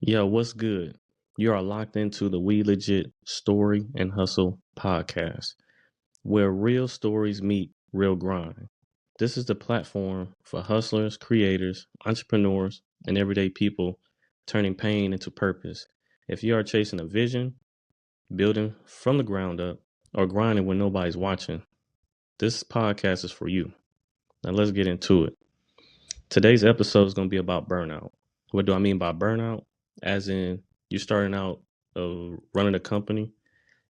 Yo, what's good? You are locked into the We Legit Story and Hustle podcast, where real stories meet real grind. This is the platform for hustlers, creators, entrepreneurs, and everyday people turning pain into purpose. If you are chasing a vision, building from the ground up, or grinding when nobody's watching, this podcast is for you. Now let's get into it. Today's episode is going to be about burnout. What do I mean by burnout? As in, you're starting out running a company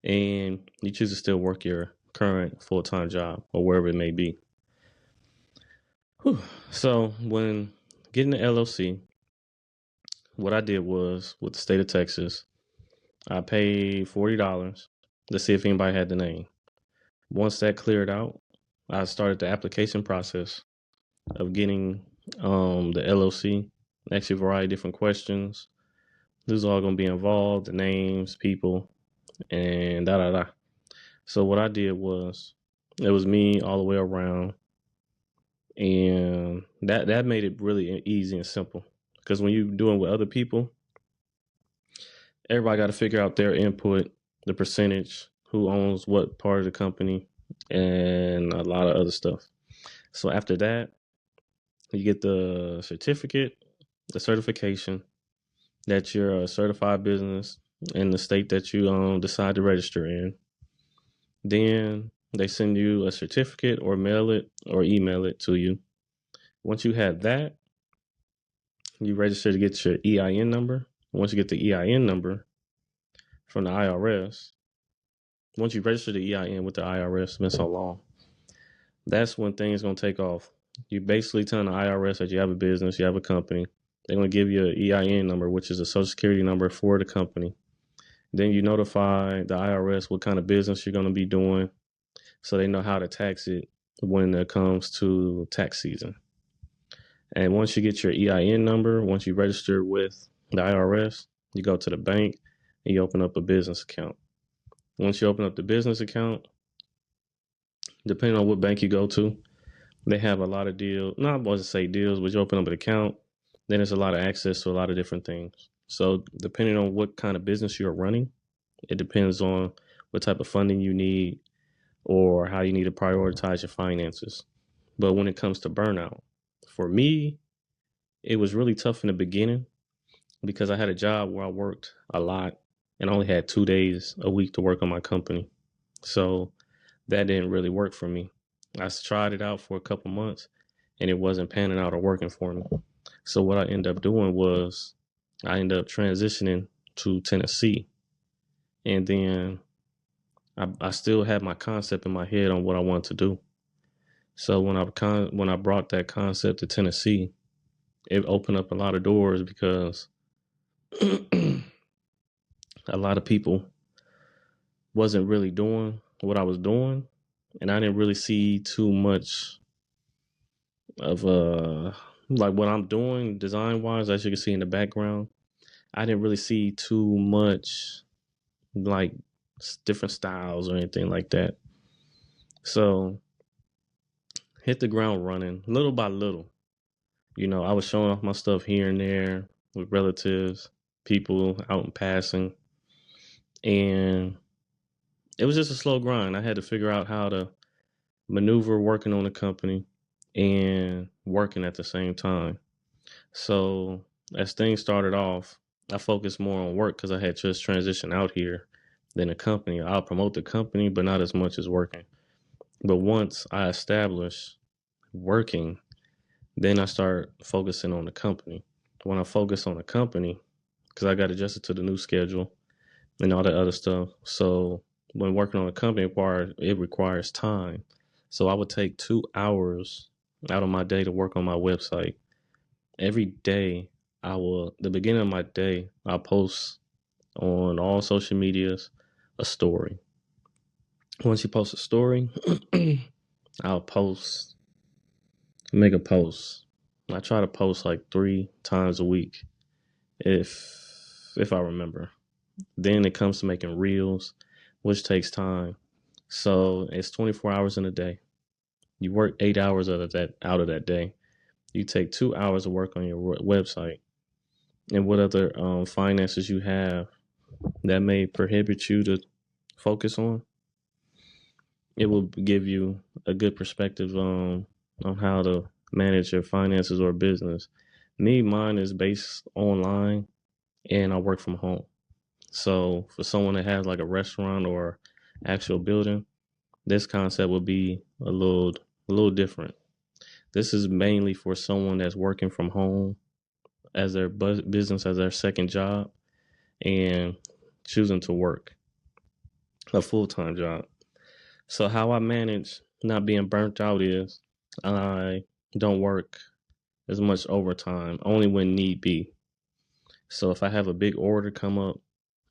and you choose to still work your current full time job or wherever it may be. Whew. So, when getting the LLC, what I did was with the state of Texas, I paid $40 to see if anybody had the name. Once that cleared out, I started the application process of getting the LLC. Actually, a variety of different questions. Who's all going to be involved, the names, people, and da da da. So what I did was, it was me all the way around, and that made it really easy and simple. Because when you're doing with other people, everybody got to figure out their input, the percentage, who owns what part of the company, and a lot of other stuff. So after that, you get the certificate, the certification that you're a certified business in the state that you decide to register in. Then they send you a certificate or mail it or email it to you. Once you have that, you register to get your EIN number. Once you get the EIN number from the IRS, once you register the EIN with the IRS, it's been so long, that's when things going to take off. You basically tell the IRS that you have a business, you have a company. They're going to give you an EIN number, which is a social security number for the company. Then you notify the IRS what kind of business you're going to be doing so they know how to tax it when it comes to tax season. And once you get your EIN number, once you register with the IRS, you go to the bank and you open up a business account. Once you open up the business account, depending on what bank you go to, they have a lot of deals. Not I wasn't say deals, but you open up an account, then there's a lot of access to a lot of different things. So depending on what kind of business you're running, it depends on what type of funding you need or how you need to prioritize your finances. But when it comes to burnout, for me, it was really tough in the beginning because I had a job where I worked a lot and only had 2 days a week to work on my company. So that didn't really work for me. I tried it out for a couple months and it wasn't panning out or working for me. So what I ended up doing was I ended up transitioning to Tennessee. And then I still had my concept in my head on what I wanted to do. So when I brought that concept to Tennessee, it opened up a lot of doors because a lot of people wasn't really doing what I was doing, and I didn't really see too much of like what I'm doing design wise. As you can see in the background, I didn't really see too much like different styles or anything like that. So hit the ground running little by little. You know, I was showing off my stuff here and there with relatives, people out in passing. And it was just a slow grind. I had to figure out how to maneuver working on the company and working at the same time. So as things started off, I focused more on work because I had just transitioned out here than the company. I'll promote the company, but not as much as working. But once I established working, then I start focusing on the company. When I focus on the company, because I got adjusted to the new schedule and all that other stuff. So when working on a company, it requires time. So I would take 2 hours out of my day to work on my website. Every day, the beginning of my day, I'll post on all social medias a story. Once you post a story, I'll make a post. I try to post like 3 times a week if I remember. Then it comes to making reels, which takes time. So it's 24 hours in a day. You work 8 hours out of that day. You take 2 hours of work on your website. and what other finances you have that may prohibit you to focus on, it will give you a good perspective on how to manage your finances or business. Mine is based online, and I work from home. So for someone that has like a restaurant or actual building, this concept would be a little different. This is mainly for someone that's working from home as their business, as their second job, and choosing to work a full-time job. So how I manage not being burnt out is I don't work as much overtime, only when need be. So if I have a big order come up,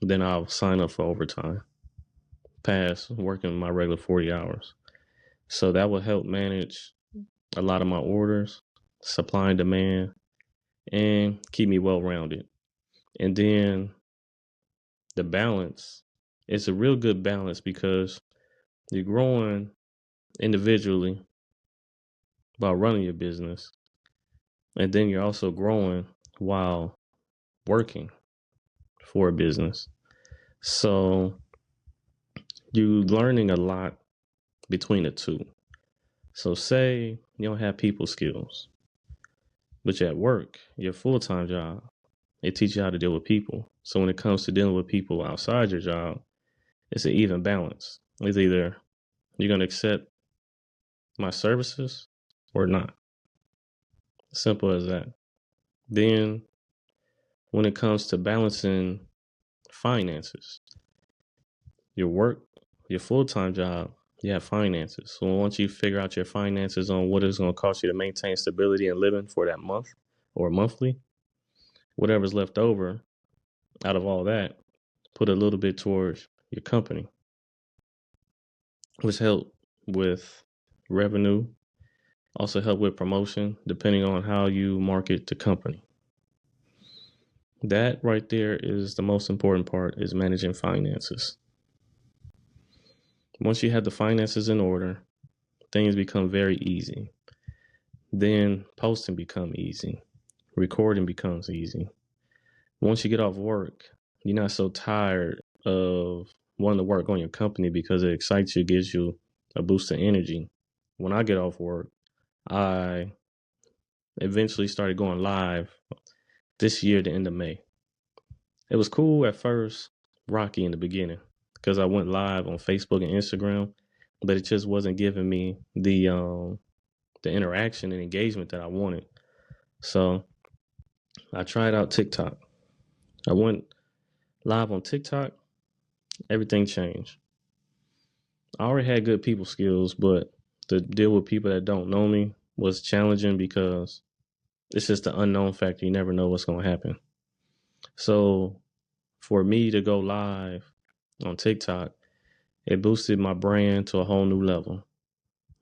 then I'll sign up for overtime past working my regular 40 hours. So that will help manage a lot of my orders, supply and demand, and keep me well rounded. And then the balance, it's a real good balance because you're growing individually while running your business, and then you're also growing while working for a business. So you're learning a lot between the two. So say you don't have people skills, but you're at work, your full-time job, it teaches you how to deal with people. So when it comes to dealing with people outside your job, it's an even balance. It's either you're going to accept my services or not. Simple as that. Then when it comes to balancing finances, your work, your full-time job, you have finances. So once you figure out your finances on what it's going to cost you to maintain stability and living for that month or monthly, whatever's left over out of all that, put a little bit towards your company, which help with revenue, also help with promotion, depending on how you market the company. That right there is the most important part, is managing finances. Once you have the finances in order, things become very easy. Then posting becomes easy. Recording becomes easy. Once you get off work, you're not so tired of wanting to work on your company because it excites you, gives you a boost of energy. When I get off work, I eventually started going live this year, the end of May. It was cool at first, rocky in the beginning, because I went live on Facebook and Instagram, but it just wasn't giving me the interaction and engagement that I wanted. So I tried out TikTok. I went live on TikTok. Everything changed. I already had good people skills, but to deal with people that don't know me was challenging because it's just the unknown factor. You never know what's going to happen. So for me to go live on TikTok, it boosted my brand to a whole new level,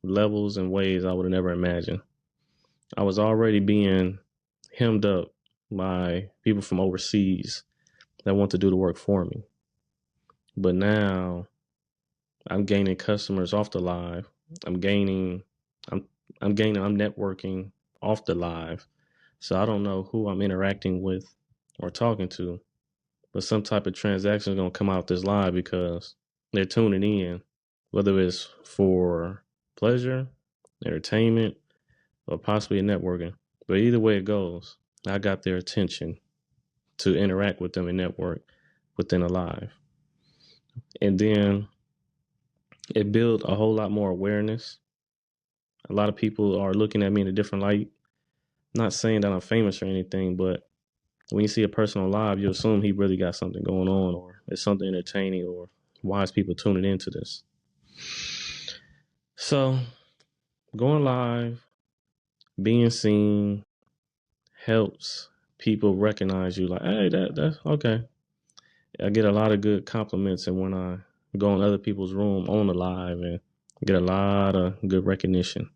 levels and ways I would have never imagined. I was already being hemmed up by people from overseas that want to do the work for me. But now I'm gaining customers off the live. I'm gaining, I'm, I'm gaining, I'm networking off the live. So I don't know who I'm interacting with or talking to, but some type of transaction is going to come out this live because they're tuning in, whether it's for pleasure, entertainment, or possibly networking. But either way it goes, I got their attention to interact with them and network within a live. And then it built a whole lot more awareness. A lot of people are looking at me in a different light. Not saying that I'm famous or anything, but when you see a person on live, you assume he really got something going on, or it's something entertaining, or why is people tuning into this? So going live, being seen helps people recognize you like, hey, that's okay. I get a lot of good compliments, and when I go in other people's room on the live and get a lot of good recognition.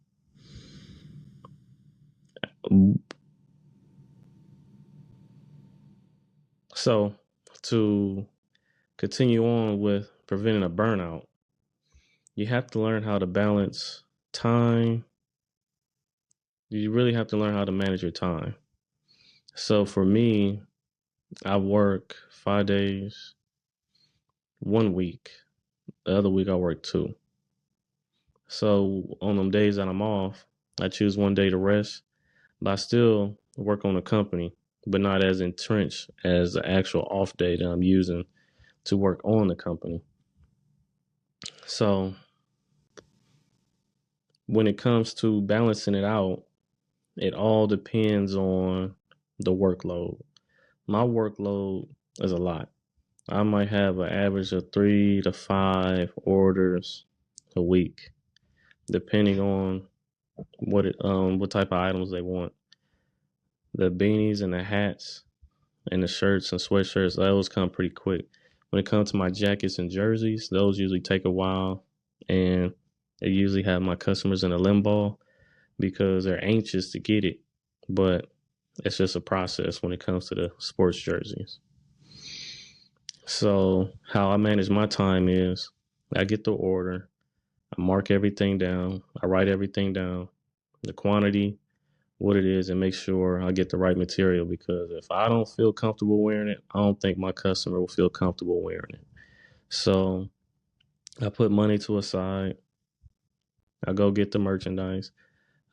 So to continue on with preventing a burnout, you have to learn how to balance time. You really have to learn how to manage your time. So for me, I work 5 days, 1 week. The other week I work two. So on them days that I'm off, I choose one day to rest, but I still work on the company, but not as entrenched as the actual off day that I'm using to work on the company. So when it comes to balancing it out, it all depends on the workload. My workload is a lot. I might have an average of 3 to 5 orders a week, depending on what type of items they want. The beanies and the hats and the shirts and sweatshirts, those come pretty quick. When it comes to my jackets and jerseys, those usually take a while, and I usually have my customers in a limbo because they're anxious to get it. But it's just a process when it comes to the sports jerseys. So how I manage my time is I get the order, I mark everything down, I write everything down, the quantity, what it is, and make sure I get the right material, because if I don't feel comfortable wearing it, I don't think my customer will feel comfortable wearing it. So I put money to a side. I go get the merchandise.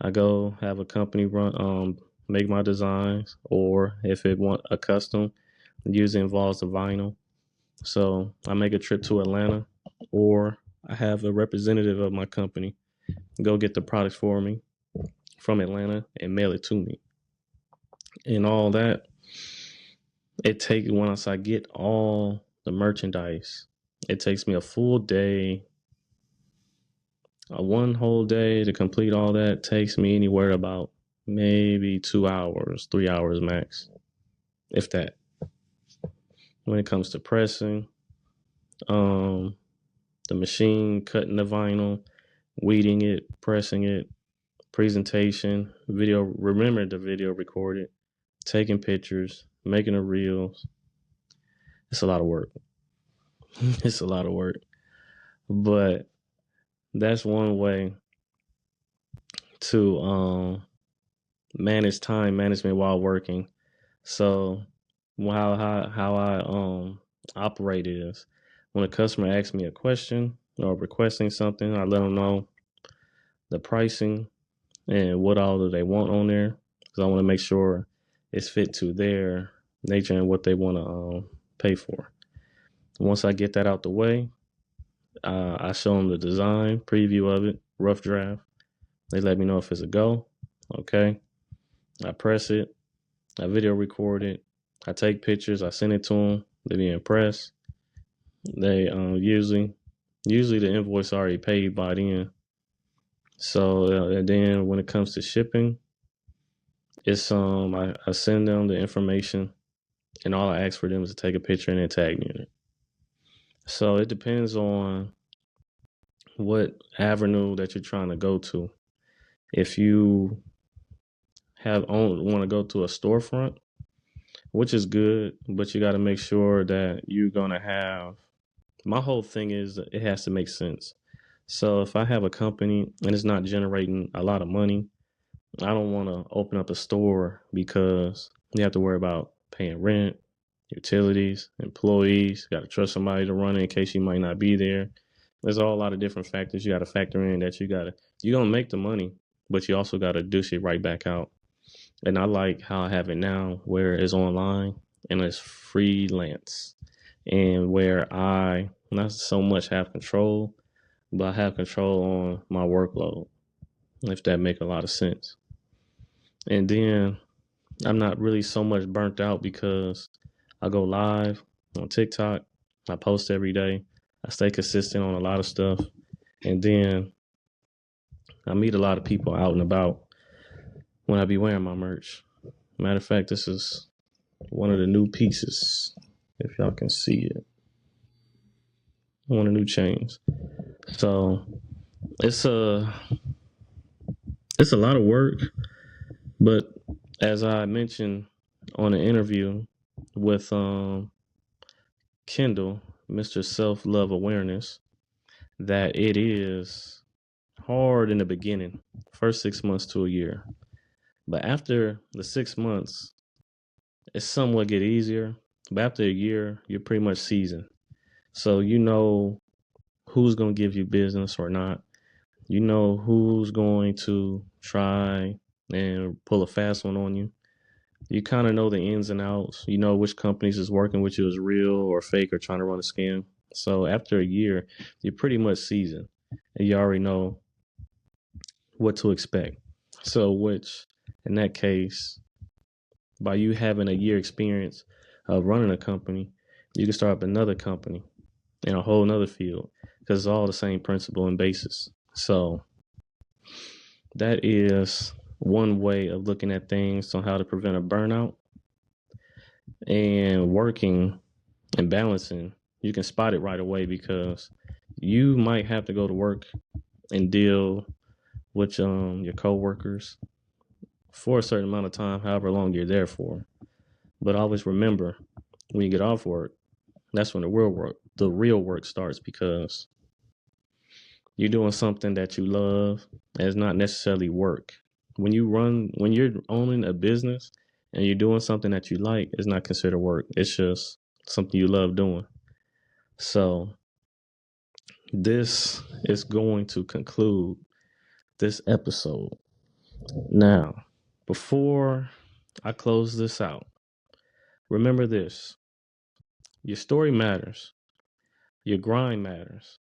I go have a company make my designs, or if it want a custom, usually involves the vinyl. So I make a trip to Atlanta, or I have a representative of my company go get the products for me from Atlanta and mail it to me. And all that, once I get all the merchandise, it takes me a full day, one whole day to complete all that. Takes me anywhere about maybe 2 hours, 3 hours max, if that. When it comes to pressing, the machine cutting the vinyl, weeding it, pressing it, presentation, video, remember to video record it, taking pictures, making the reels. It's a lot of work. It's a lot of work. But that's one way to manage time management while working. So how I operate is, when a customer asks me a question or requesting something, I let them know the pricing and what all do they want on there, because I want to make sure it's fit to their nature and what they want to pay for. Once I get that out the way, I show them the design preview of it, rough draft. They let me know if it's a go. Okay, I press it, I video record it, I take pictures, I send it to them. They be impressed. They usually the invoice already paid by then. So and then when it comes to shipping, it's I send them the information, and all I ask for them is to take a picture and then tag me in it. So it depends on what avenue that you're trying to go to. If you want to go to a storefront, which is good, but you got to make sure that you're gonna have. My whole thing is it has to make sense. So if I have a company and it's not generating a lot of money, I don't want to open up a store, because you have to worry about paying rent, utilities, employees. Got to trust somebody to run it in case you might not be there. There's all a lot of different factors you got to factor in, that you don't make the money, but you also got to dish it right back out. And I like how I have it now, where it's online and it's freelance, and where I not so much have control, but I have control on my workload, if that make a lot of sense. And then I'm not really so much burnt out, because I go live on TikTok. I post every day. I stay consistent on a lot of stuff. And then I meet a lot of people out and about when I be wearing my merch. Matter of fact, this is one of the new pieces, if y'all can see it. One of the new chains. So it's a lot of work, but as I mentioned on an interview with Kendall, Mr. Self Love Awareness, that it is hard in the beginning, first 6 months to a year. But after the 6 months, it somewhat get easier. But after a year, you're pretty much seasoned. So you know who's going to give you business or not. You know who's going to try and pull a fast one on you. You kind of know the ins and outs. You know which companies is working with you is real or fake or trying to run a scam. So after a year, you're pretty much seasoned and you already know what to expect. So, which in that case, by you having a year experience of running a company, you can start up another company in a whole nother field because it's all the same principle and basis. So that is one way of looking at things on how to prevent a burnout and working and balancing. You can spot it right away because you might have to go to work and deal with your coworkers for a certain amount of time, however long you're there for. But always remember, when you get off work, that's when the real work starts because you're doing something that you love and it's not necessarily work. When you're owning a business and you're doing something that you like, it's not considered work. It's just something you love doing. So this is going to conclude this episode. Now, before I close this out, remember this: your story matters, your grind matters,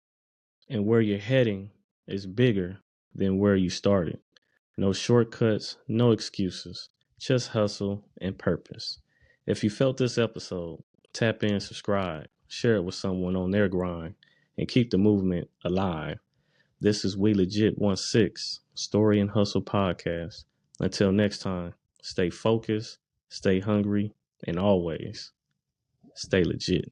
and where you're heading is bigger than where you started. No shortcuts, no excuses, just hustle and purpose. If you felt this episode, tap in, subscribe, share it with someone on their grind, and keep the movement alive. This is We Legit 16 Story and Hustle Podcast. Until next time, stay focused, stay hungry, and always stay legit.